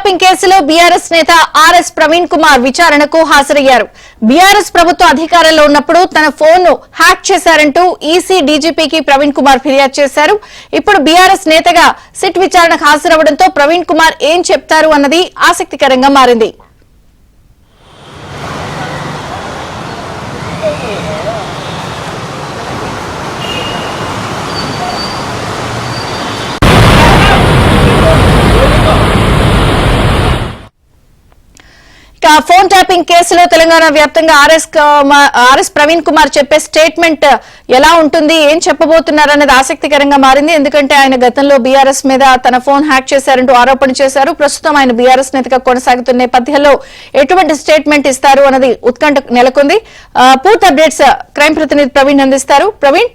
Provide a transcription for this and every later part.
Tapping కేసులో BRS నేత RS Praveen Kumar విచారణకు హాజరయ్యారు. బీఆర్ఎస్ ప్రభుత్వం అధికారంలో ఉన్నప్పుడు తన ఫోన్ ను హ్యాక్ చేశారంటూ ఈసీ డీజీపీకి ప్రవీణ్ కుమార్ ఫిర్యాదు చేశారు. ఇప్పుడు బీఆర్ఎస్ నేతగా సిట్ విచారణకు హాజరవడంతో ప్రవీణ్ కుమార్ ఏం చెప్తారు అన్నది ఆసక్తికరంగా మారింది. ఫోన్ ట్యాపింగ్ కేసులో తెలంగాణ వ్యాప్తంగా ఆర్ఎస్ ప్రవీణ్ కుమార్ చెప్పే స్టేట్మెంట్ ఎలా ఉంటుంది, ఏం చెప్పబోతున్నారు అన్నది ఆసక్తికరంగా మారింది. ఎందుకంటే ఆయన గతంలో బీఆర్ఎస్ మీద తన ఫోన్ హ్యాక్ చేశారంటూ ఆరోపణ చేశారు. ప్రస్తుతం ఆయన బీఆర్ఎస్ నేతగా కొనసాగుతున్న నేపథ్యంలో ఎటువంటి స్టేట్మెంట్ ఇస్తారు అన్నది ఉత్కంఠ నెలకొంది. పూర్తి అప్డేట్స్ క్రైమ్ ప్రతినిధి ప్రవీణ్ అందిస్తారు. ప్రవీణ్,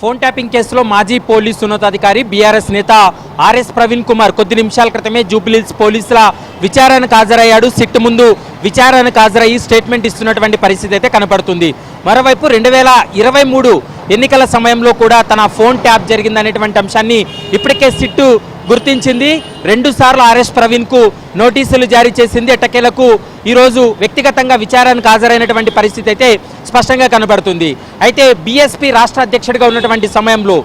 ఫోన్ ట్యాపింగ్ కేసులో మాజీ పోలీసు ఉన్నతాధికారి బీఆర్ఎస్ నేత ఆర్ఎస్ ప్రవీణ్ కుమార్ కొద్ది నిమిషాల క్రితమే జూబ్లీహిల్స్ పోలీసుల విచారణకు హాజరయ్యాడు. సిట్ ముందు విచారణకు హాజరయ్యి స్టేట్మెంట్ ఇస్తున్నటువంటి పరిస్థితి అయితే కనపడుతుంది. మరోవైపు 2023 ఎన్నికల సమయంలో కూడా తన ఫోన్ ట్యాప్ జరిగిందనేటువంటి అంశాన్ని ఇప్పటికే సిట్టు గుర్తించింది. 2 సార్లు ఆర్ఎస్ ప్రవీణ్ కు నోటీసులు జారీ చేసింది. ఎట్టకేలకు ఈరోజు వ్యక్తిగతంగా విచారణకు హాజరైనటువంటి పరిస్థితి అయితే స్పష్టంగా కనబడుతుంది. అయితే బీఎస్పీ రాష్ట్ర అధ్యక్షుడిగా ఉన్నటువంటి సమయంలో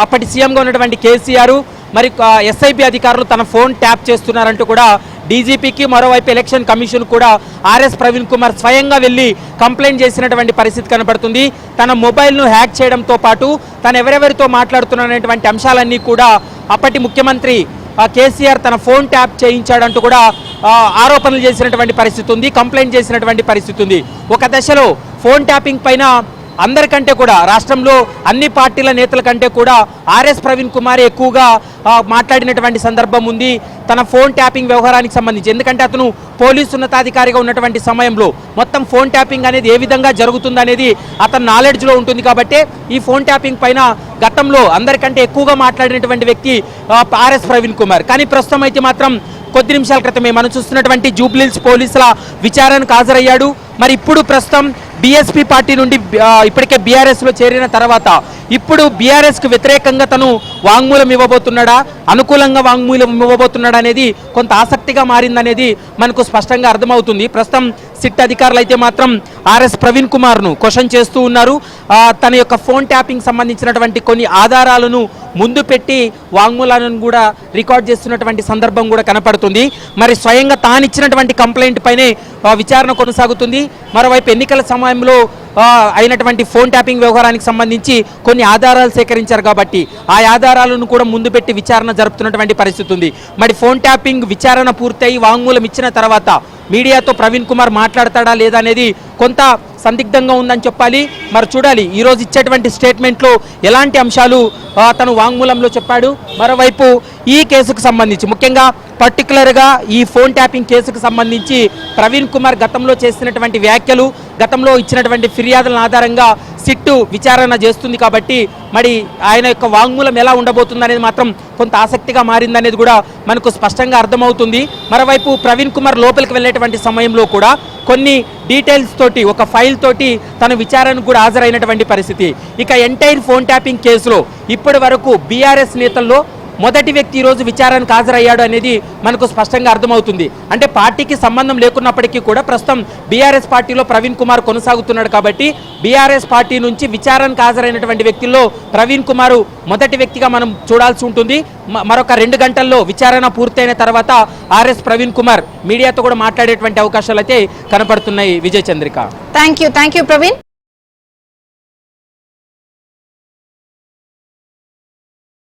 అప్పటి సీఎంగా ఉన్నటువంటి కేసీఆర్ మరి ఎస్ఐబి అధికారులు తన ఫోన్ ట్యాప్ చేస్తున్నారంటూ కూడా డీజీపీకి మరోవైపు ఎలక్షన్ కమిషన్ కూడా ఆర్ఎస్ ప్రవీణ్ కుమార్ స్వయంగా వెళ్ళి కంప్లైంట్ చేసినటువంటి పరిస్థితి కనబడుతుంది. తన మొబైల్ను హ్యాక్ చేయడంతో పాటు తను ఎవరెవరితో మాట్లాడుతున్నటువంటి అంశాలన్నీ కూడా అప్పటి ముఖ్యమంత్రి కేసీఆర్ తన ఫోన్ ట్యాప్ చేయించాడంటూ కూడా ఆరోపణలు చేసినటువంటి పరిస్థితి ఉంది, కంప్లైంట్ చేసినటువంటి పరిస్థితి ఉంది. ఒక దశలో ఫోన్ ట్యాపింగ్ పైన అందరికంటే కూడా రాష్ట్రంలో అన్ని పార్టీల నేతల కంటే కూడా ఆర్ఎస్ ప్రవీణ్ కుమార్ ఎక్కువగా మాట్లాడినటువంటి సందర్భం ఉంది తన ఫోన్ ట్యాపింగ్ వ్యవహారానికి సంబంధించి. ఎందుకంటే అతను పోలీసు ఉన్నతాధికారిగా ఉన్నటువంటి సమయంలో మొత్తం ఫోన్ ట్యాపింగ్ అనేది ఏ విధంగా జరుగుతుందనేది అతని నాలెడ్జ్లో ఉంటుంది. కాబట్టి ఈ ఫోన్ ట్యాపింగ్ పైన గతంలో అందరికంటే ఎక్కువగా మాట్లాడినటువంటి వ్యక్తి ఆర్ఎస్ ప్రవీణ్ కుమార్. కానీ ప్రస్తుతం అయితే మాత్రం కొద్ది నిమిషాల క్రితమే మనం చూస్తున్నటువంటి జూబ్లీహిల్స్ పోలీసుల విచారణకు హాజరయ్యాడు. మరి ఇప్పుడు ప్రస్తుతం బీఎస్పీ పార్టీ నుండి ఇప్పటికే బీఆర్ఎస్లో చేరిన తర్వాత ఇప్పుడు బీఆర్ఎస్కు వ్యతిరేకంగా తను వాంగ్మూలం ఇవ్వబోతున్నాడా, అనుకూలంగా వాంగ్మూలం ఇవ్వబోతున్నాడా అనేది కొంత ఆసక్తిగా మారిందనేది మనకు స్పష్టంగా అర్థమవుతుంది. ప్రస్తుతం సిట్ అధికారులు అయితే మాత్రం ఆర్ఎస్ ప్రవీణ్ కుమార్ను క్వశ్చన్ చేస్తూ ఉన్నారు. తన యొక్క ఫోన్ ట్యాపింగ్ సంబంధించినటువంటి కొన్ని ఆధారాలను ముందు పెట్టి వాంగ్మూలాలను కూడా రికార్డ్ చేస్తున్నటువంటి సందర్భం కూడా కనపడుతుంది. మరి స్వయంగా తానిచ్చినటువంటి కంప్లైంట్ పైనే విచారణ కొనసాగుతుంది. మరోవైపు ఎన్నికల సమయంలో అయినటువంటి ఫోన్ ట్యాపింగ్ వ్యవహారానికి సంబంధించి కొన్ని ఆధారాలు సేకరించారు కాబట్టి ఆ ఆధారాలను కూడా ముందు పెట్టి విచారణ జరుపుతున్నటువంటి పరిస్థితి ఉంది. మరి ఫోన్ ట్యాపింగ్ విచారణ పూర్తయి వాంగ్మూలం ఇచ్చిన తర్వాత మీడియాతో ప్రవీణ్ కుమార్ మాట్లాడతాడా లేదా అనేది కొంత సందిగ్ధంగా ఉందని చెప్పాలి. మరి చూడాలి ఈరోజు ఇచ్చేటువంటి స్టేట్మెంట్లో ఎలాంటి అంశాలు తను వాంగ్మూలంలో చెప్పాడు. మరోవైపు ఈ కేసుకు సంబంధించి ముఖ్యంగా పర్టికులర్గా ఈ ఫోన్ ట్యాపింగ్ కేసుకు సంబంధించి ప్రవీణ్ కుమార్ గతంలో చేసినటువంటి వ్యాఖ్యలు, గతంలో ఇచ్చినటువంటి ఫిర్యాదుల ఆధారంగా సిట్టు విచారణ చేస్తుంది. కాబట్టి మరి ఆయన యొక్క వాంగ్మూలం ఎలా ఉండబోతుంది అనేది మాత్రం కొంత ఆసక్తిగా మారిందనేది కూడా మనకు స్పష్టంగా అర్థమవుతుంది. మరోవైపు ప్రవీణ్ కుమార్ లోపలికి వెళ్ళేటువంటి సమయంలో కూడా కొన్ని డీటెయిల్స్ తోటి ఒక ఫైల్ తోటి తన విచారణకు కూడా హాజరైనటువంటి పరిస్థితి. ఇక ఎంటైర్ ఫోన్ ట్యాపింగ్ కేసులో ఇప్పటి వరకు బీఆర్ఎస్ నేతల్లో మొదటి వ్యక్తి ఈరోజు విచారణకు హాజరయ్యాడు అనేది మనకు స్పష్టంగా అర్థమవుతుంది. అంటే పార్టీకి సంబంధం లేకున్నప్పటికీ కూడా ప్రస్తుతం బీఆర్ఎస్ పార్టీలో ప్రవీణ్ కుమార్ కొనసాగుతున్నాడు. కాబట్టి బీఆర్ఎస్ పార్టీ నుంచి విచారణకు హాజరైనటువంటి వ్యక్తుల్లో ప్రవీణ్ కుమార్ మొదటి వ్యక్తిగా మనం చూడాల్సి ఉంటుంది. మరొక 2 గంటల్లో విచారణ పూర్తయిన తర్వాత ఆర్ఎస్ ప్రవీణ్ కుమార్ మీడియాతో కూడా మాట్లాడేటువంటి అవకాశాలు అయితే కనపడుతున్నాయి. Vijay Chandrika, thank you Praveen.